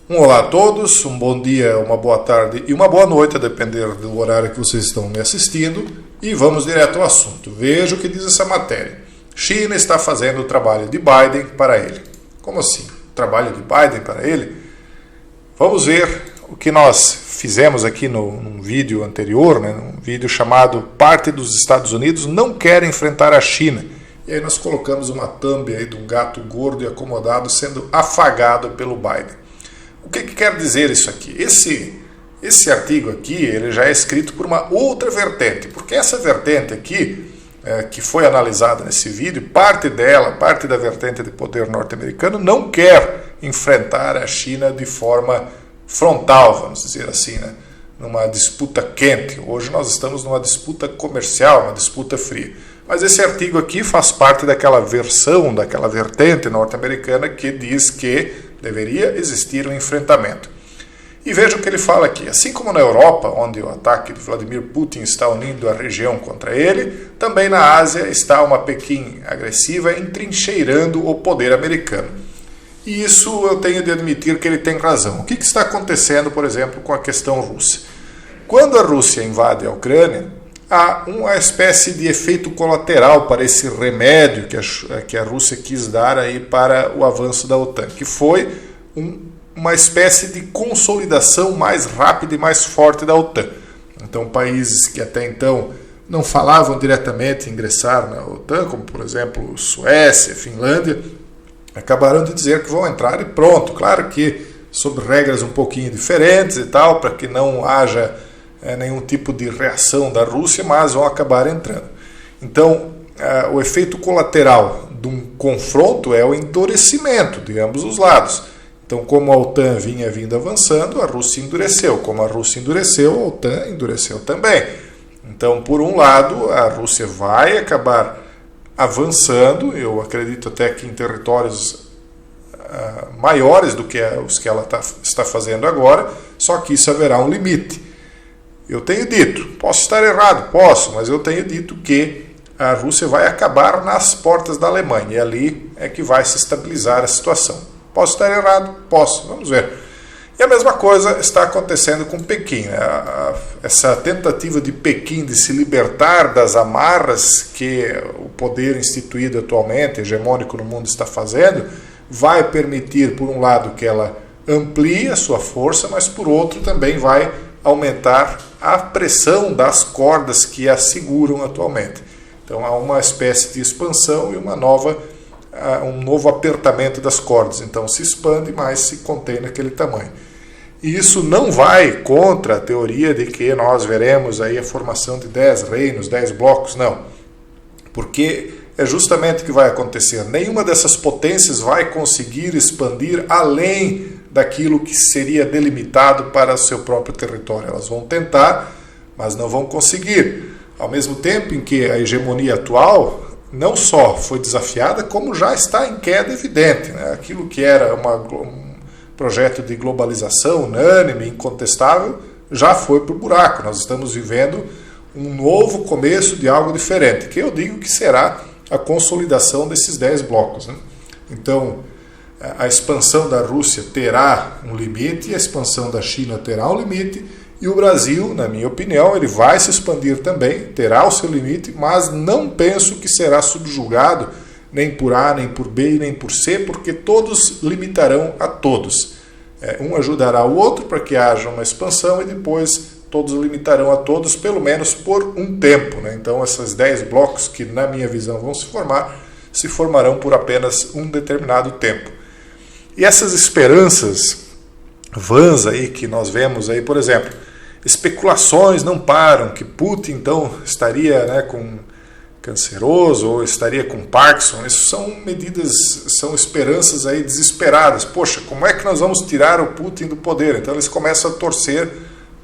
Um olá a todos, um bom dia, uma boa tarde e uma boa noite, a depender do horário que vocês estão me assistindo. E vamos direto ao assunto. Veja o que diz essa matéria. China está fazendo o trabalho de Biden para ele. Como assim? Trabalho de Biden para ele? Vamos ver o que nós fizemos aqui num vídeo anterior, num vídeo chamado Parte dos Estados Unidos não quer enfrentar a China. E aí nós colocamos uma thumb aí de um gato gordo e acomodado sendo afagado pelo Biden. O que quer dizer isso aqui? Esse artigo aqui ele já é escrito por uma outra vertente, porque essa vertente aqui, que foi analisada nesse vídeo, parte da vertente de poder norte-americano, não quer enfrentar a China de forma frontal, vamos dizer assim, numa disputa quente. Hoje nós estamos numa disputa comercial, uma disputa fria. Mas esse artigo aqui faz parte daquela versão, daquela vertente norte-americana que diz que deveria existir um enfrentamento. E veja o que ele fala aqui. Assim como na Europa, onde o ataque de Vladimir Putin está unindo a região contra ele, também na Ásia está uma Pequim agressiva entrincheirando o poder americano. E isso eu tenho de admitir que ele tem razão. O que está acontecendo, por exemplo, com a questão russa? Quando a Rússia invade a Ucrânia, há uma espécie de efeito colateral para esse remédio que a Rússia quis dar aí para o avanço da OTAN, que foi uma espécie de consolidação mais rápida e mais forte da OTAN. Então, países que até então não falavam diretamente em ingressar na OTAN, como por exemplo Suécia, Finlândia, acabaram de dizer que vão entrar e pronto. Claro que sob regras um pouquinho diferentes e tal, para que não haja nenhum tipo de reação da Rússia, mas vão acabar entrando. Então, o efeito colateral de um confronto é o endurecimento de ambos os lados. Então, como a OTAN vinha vindo avançando, a Rússia endureceu. Como a Rússia endureceu, a OTAN endureceu também. Então, por um lado, a Rússia vai acabar avançando, eu acredito até que em territórios maiores do que os que ela está fazendo agora, só que isso haverá um limite. Eu tenho dito, posso estar errado, posso, mas eu tenho dito que a Rússia vai acabar nas portas da Alemanha e ali é que vai se estabilizar a situação. Posso estar errado? Posso, vamos ver. E a mesma coisa está acontecendo com Pequim. Essa tentativa de Pequim de se libertar das amarras que o poder instituído atualmente, hegemônico no mundo, está fazendo, vai permitir, por um lado, que ela amplie a sua força, mas por outro também vai aumentar a pressão das cordas que a seguram atualmente. Então há uma espécie de expansão e um novo apertamento das cordas. Então se expande, mas se contém naquele tamanho. E isso não vai contra a teoria de que nós veremos aí a formação de 10 reinos, 10 blocos, não. Porque é justamente o que vai acontecer. Nenhuma dessas potências vai conseguir expandir além daquilo que seria delimitado para o seu próprio território. Elas vão tentar, mas não vão conseguir. Ao mesmo tempo em que a hegemonia atual não só foi desafiada, como já está em queda evidente. Aquilo que era um projeto de globalização unânime, incontestável, já foi para o buraco. Nós estamos vivendo um novo começo de algo diferente, que eu digo que será a consolidação desses 10 blocos. Então, a expansão da Rússia terá um limite, e a expansão da China terá um limite, e o Brasil, na minha opinião, ele vai se expandir também, terá o seu limite, mas não penso que será subjugado nem por A, nem por B, nem por C, porque todos limitarão a todos. Um ajudará o outro para que haja uma expansão e depois todos limitarão a todos, pelo menos por um tempo. Então, esses 10 blocos que, na minha visão, vão se formarão por apenas um determinado tempo. E essas esperanças vãs aí que nós vemos aí, por exemplo, especulações não param, que Putin então estaria com canceroso ou estaria com Parkinson. Isso são esperanças aí desesperadas. Poxa, como é que nós vamos tirar o Putin do poder? Então eles começam a torcer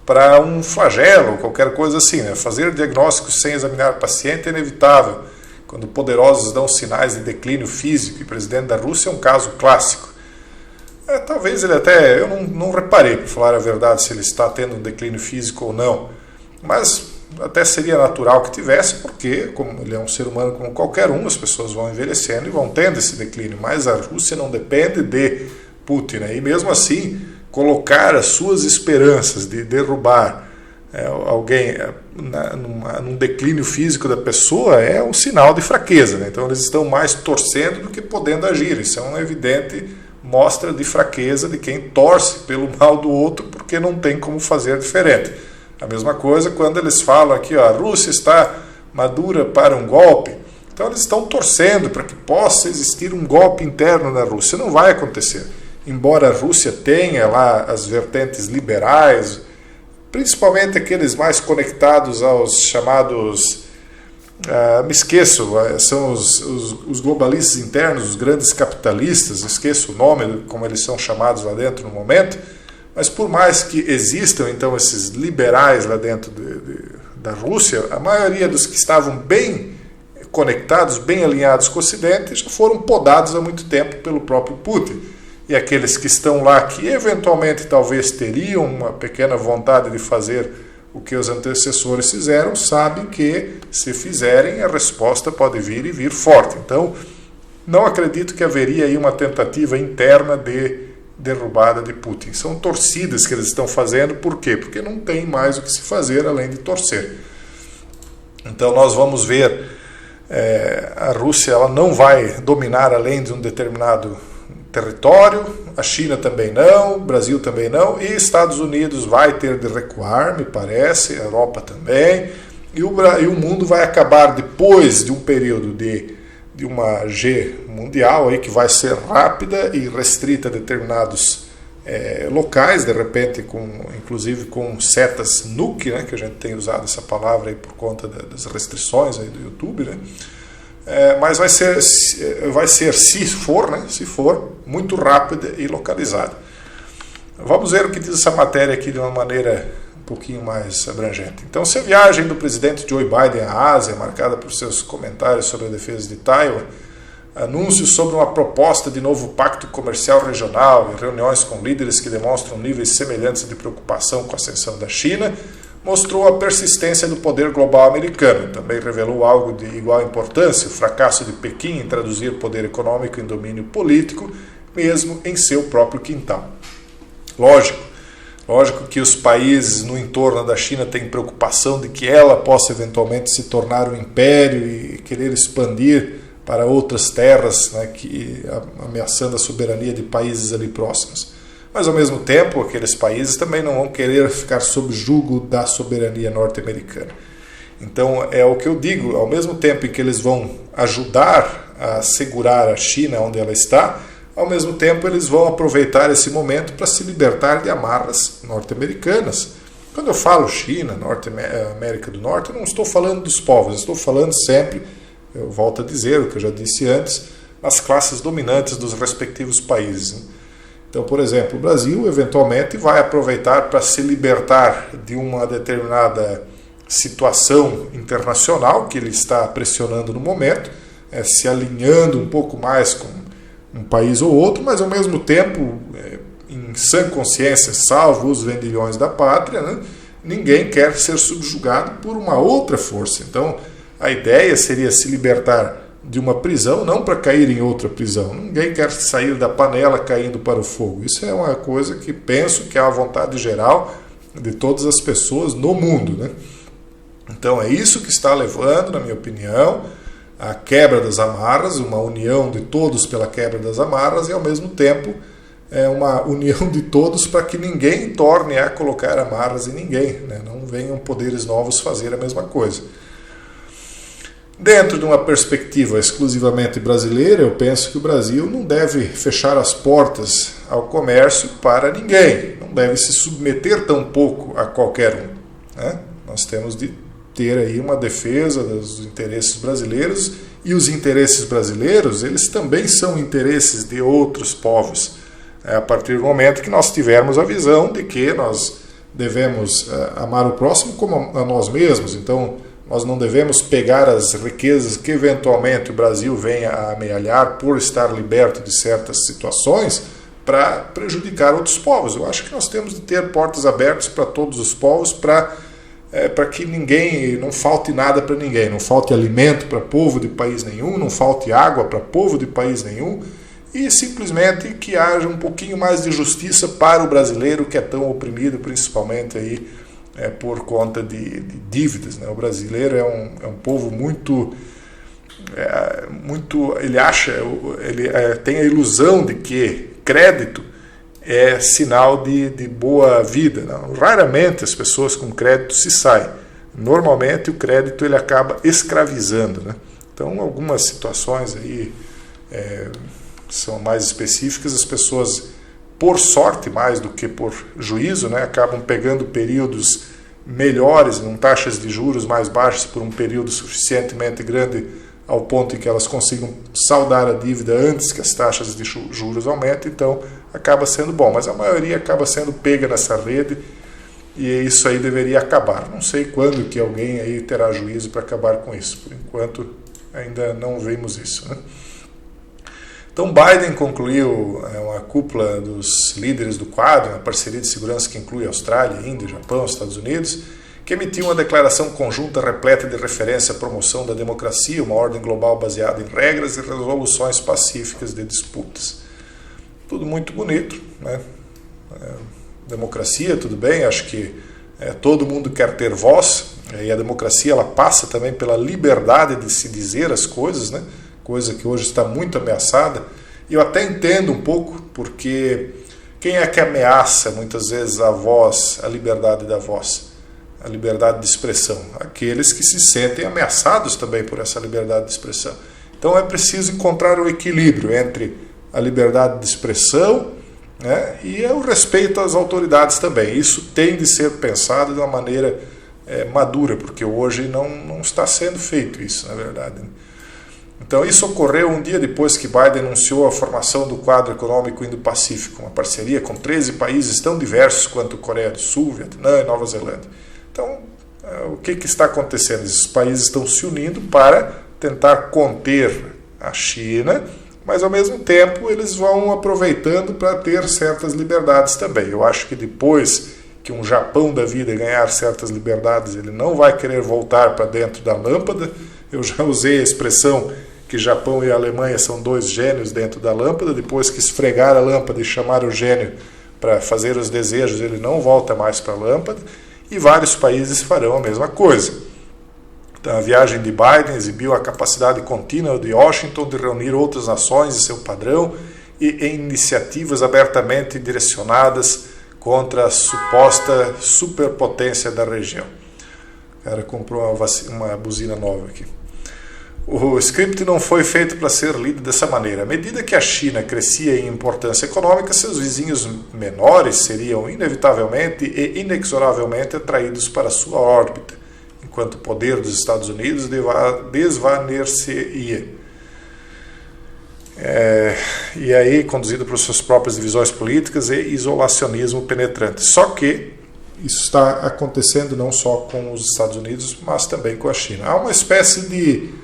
para um flagelo, qualquer coisa assim. Fazer diagnósticos sem examinar o paciente é inevitável. Quando poderosos dão sinais de declínio físico, e o presidente da Rússia é um caso clássico. Talvez ele até, eu não reparei, para falar a verdade, se ele está tendo um declínio físico ou não, mas até seria natural que tivesse, porque como ele é um ser humano como qualquer um, as pessoas vão envelhecendo e vão tendo esse declínio, mas a Rússia não depende de Putin, e mesmo assim colocar as suas esperanças de derrubar alguém num declínio físico da pessoa é um sinal de fraqueza, né? Então eles estão mais torcendo do que podendo agir. Isso é uma evidente mostra de fraqueza de quem torce pelo mal do outro porque não tem como fazer diferente. A mesma coisa quando eles falam aqui, a Rússia está madura para um golpe. Então eles estão torcendo para que possa existir um golpe interno na Rússia. Não vai acontecer. Embora a Rússia tenha lá as vertentes liberais, principalmente aqueles mais conectados aos chamados, me esqueço, são os globalistas internos, os grandes capitalistas, esqueço o nome, como eles são chamados lá dentro no momento, mas por mais que existam então esses liberais lá dentro da Rússia, a maioria dos que estavam bem conectados, bem alinhados com o Ocidente, já foram podados há muito tempo pelo próprio Putin. E aqueles que estão lá, que eventualmente talvez teriam uma pequena vontade de fazer o que os antecessores fizeram, sabem que, se fizerem, a resposta pode vir e vir forte. Então, não acredito que haveria aí uma tentativa interna de derrubada de Putin. São torcidas que eles estão fazendo. Por quê? Porque não tem mais o que se fazer além de torcer. Então, nós vamos ver, a Rússia ela não vai dominar além de um determinado território, a China também não, o Brasil também não, e Estados Unidos vai ter de recuar, me parece, a Europa também, e o mundo vai acabar depois de um período de uma G mundial aí, que vai ser rápida e restrita a determinados locais, de repente, inclusive com setas nuke, né, que a gente tem usado essa palavra aí por conta das restrições aí do YouTube, né? Mas vai ser, se for, muito rápida e localizada. Vamos ver o que diz essa matéria aqui de uma maneira um pouquinho mais abrangente. Então, se a viagem do presidente Joe Biden à Ásia, marcada por seus comentários sobre a defesa de Taiwan, anúncios sobre uma proposta de novo pacto comercial regional e reuniões com líderes que demonstram níveis semelhantes de preocupação com a ascensão da China, mostrou a persistência do poder global americano. Também revelou algo de igual importância, o fracasso de Pequim em traduzir poder econômico em domínio político, mesmo em seu próprio quintal. Lógico que os países no entorno da China têm preocupação de que ela possa eventualmente se tornar um império e querer expandir para outras terras, né, ameaçando a soberania de países ali próximos. Mas, ao mesmo tempo, aqueles países também não vão querer ficar sob jugo da soberania norte-americana. Então, é o que eu digo, ao mesmo tempo em que eles vão ajudar a segurar a China onde ela está, ao mesmo tempo eles vão aproveitar esse momento para se libertar de amarras norte-americanas. Quando eu falo China, América do Norte, eu não estou falando dos povos, eu estou falando sempre, eu volto a dizer o que eu já disse antes, das classes dominantes dos respectivos países, né? Então, por exemplo, o Brasil eventualmente vai aproveitar para se libertar de uma determinada situação internacional que ele está pressionando no momento, se alinhando um pouco mais com um país ou outro, mas ao mesmo tempo, em sã consciência, salvo os vendilhões da pátria, né, ninguém quer ser subjugado por uma outra força. Então, a ideia seria se libertar de uma prisão, não para cair em outra prisão. Ninguém quer sair da panela caindo para o fogo. Isso é uma coisa que penso que é a vontade geral de todas as pessoas no mundo, né? Então é isso que está levando, na minha opinião, à quebra das amarras, uma união de todos pela quebra das amarras e, ao mesmo tempo, uma união de todos para que ninguém torne a colocar amarras em ninguém, né? Não venham poderes novos fazer a mesma coisa. Dentro de uma perspectiva exclusivamente brasileira, eu penso que o Brasil não deve fechar as portas ao comércio para ninguém, não deve se submeter tampouco a qualquer um, né? Nós temos de ter aí uma defesa dos interesses brasileiros, e os interesses brasileiros, eles também são interesses de outros povos, a partir do momento que nós tivermos a visão de que nós devemos amar o próximo como a nós mesmos. Então, nós não devemos pegar as riquezas que eventualmente o Brasil venha a amealhar por estar liberto de certas situações para prejudicar outros povos. Eu acho que nós temos de ter portas abertas para todos os povos, para que não falte nada para ninguém, não falte alimento para povo de país nenhum, não falte água para povo de país nenhum, e simplesmente que haja um pouquinho mais de justiça para o brasileiro que é tão oprimido, principalmente aí, por conta de dívidas, né? O brasileiro é um povo muito, ele tem a ilusão de que crédito é sinal de boa vida. Não? Raramente as pessoas com crédito se saem. Normalmente o crédito ele acaba escravizando, né? Então algumas situações aí são mais específicas, as pessoas, por sorte mais do que por juízo, né, acabam pegando períodos melhores, com taxas de juros mais baixas por um período suficientemente grande ao ponto em que elas consigam saldar a dívida antes que as taxas de juros aumentem, então acaba sendo bom. Mas a maioria acaba sendo pega nessa rede e isso aí deveria acabar. Não sei quando que alguém aí terá juízo para acabar com isso. Por enquanto ainda não vemos isso, né? Então Biden concluiu uma cúpula dos líderes do Quad, uma parceria de segurança que inclui Austrália, Índia, Japão, Estados Unidos, que emitiu uma declaração conjunta repleta de referência à promoção da democracia, uma ordem global baseada em regras e resoluções pacíficas de disputas. Tudo muito bonito, né? Democracia, tudo bem, acho que todo mundo quer ter voz, e a democracia ela passa também pela liberdade de se dizer as coisas, né? Coisa que hoje está muito ameaçada, e eu até entendo um pouco, porque quem é que ameaça muitas vezes a voz, a liberdade da voz, a liberdade de expressão? Aqueles que se sentem ameaçados também por essa liberdade de expressão. Então é preciso encontrar o equilíbrio entre a liberdade de expressão, né, e o respeito às autoridades também. Isso tem de ser pensado de uma maneira madura, porque hoje não está sendo feito isso, na verdade. Então isso ocorreu um dia depois que Biden anunciou a formação do Quadro Econômico Indo-Pacífico, uma parceria com 13 países tão diversos quanto Coreia do Sul, Vietnã e Nova Zelândia. Então, o que está acontecendo? Esses países estão se unindo para tentar conter a China, mas ao mesmo tempo eles vão aproveitando para ter certas liberdades também. Eu acho que depois que um Japão da vida ganhar certas liberdades, ele não vai querer voltar para dentro da lâmpada. Eu já usei a expressão que Japão e a Alemanha são dois gênios dentro da lâmpada. Depois que esfregar a lâmpada e chamar o gênio para fazer os desejos, ele não volta mais para a lâmpada, e vários países farão a mesma coisa. Então, a viagem de Biden exibiu a capacidade contínua de Washington de reunir outras nações em seu padrão e em iniciativas abertamente direcionadas contra a suposta superpotência da região. O cara comprou uma buzina nova aqui. O script não foi feito para ser lido dessa maneira. À medida que a China crescia em importância econômica, seus vizinhos menores seriam inevitavelmente e inexoravelmente atraídos para sua órbita, enquanto o poder dos Estados Unidos desvanecer-se-ia. E aí conduzido por suas próprias divisões políticas e isolacionismo penetrante. Só que isso está acontecendo não só com os Estados Unidos, mas também com a China. Há uma espécie de...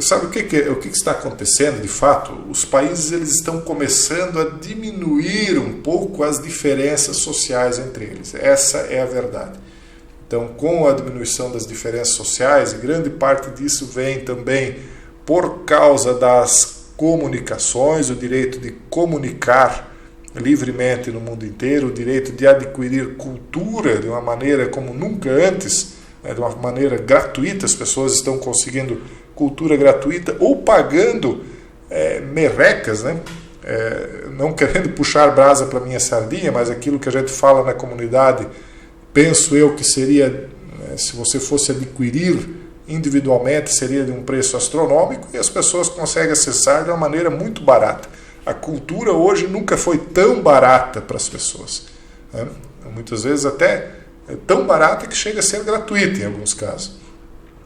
Sabe o que está acontecendo de fato? Os países eles estão começando a diminuir um pouco as diferenças sociais entre eles. Essa é a verdade. Então, com a diminuição das diferenças sociais, e grande parte disso vem também por causa das comunicações, o direito de comunicar livremente no mundo inteiro, o direito de adquirir cultura de uma maneira como nunca antes, de uma maneira gratuita. As pessoas estão conseguindo cultura gratuita ou pagando merrecas, né? Não querendo puxar brasa para minha sardinha, mas aquilo que a gente fala na comunidade, penso eu que seria, se você fosse adquirir individualmente, seria de um preço astronômico, e as pessoas conseguem acessar de uma maneira muito barata. A cultura hoje nunca foi tão barata para as pessoas, né? Muitas vezes até tão barata que chega a ser gratuita em alguns casos.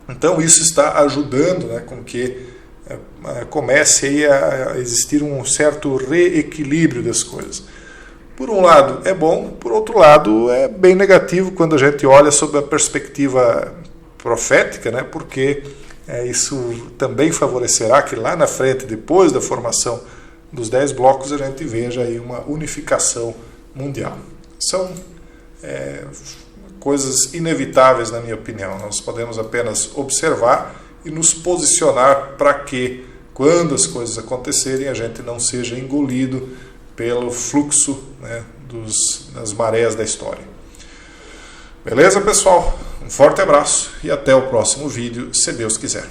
Então isso está ajudando, né, com que comece aí a existir um certo reequilíbrio das coisas. Por um lado é bom, por outro lado é bem negativo quando a gente olha sob a perspectiva profética, né, porque isso também favorecerá que lá na frente, depois da formação dos 10 blocos, a gente veja aí uma unificação mundial. São coisas inevitáveis, na minha opinião. Nós podemos apenas observar e nos posicionar para que quando as coisas acontecerem, a gente não seja engolido pelo fluxo, né, das marés da história. Beleza, pessoal? Um forte abraço e até o próximo vídeo, se Deus quiser.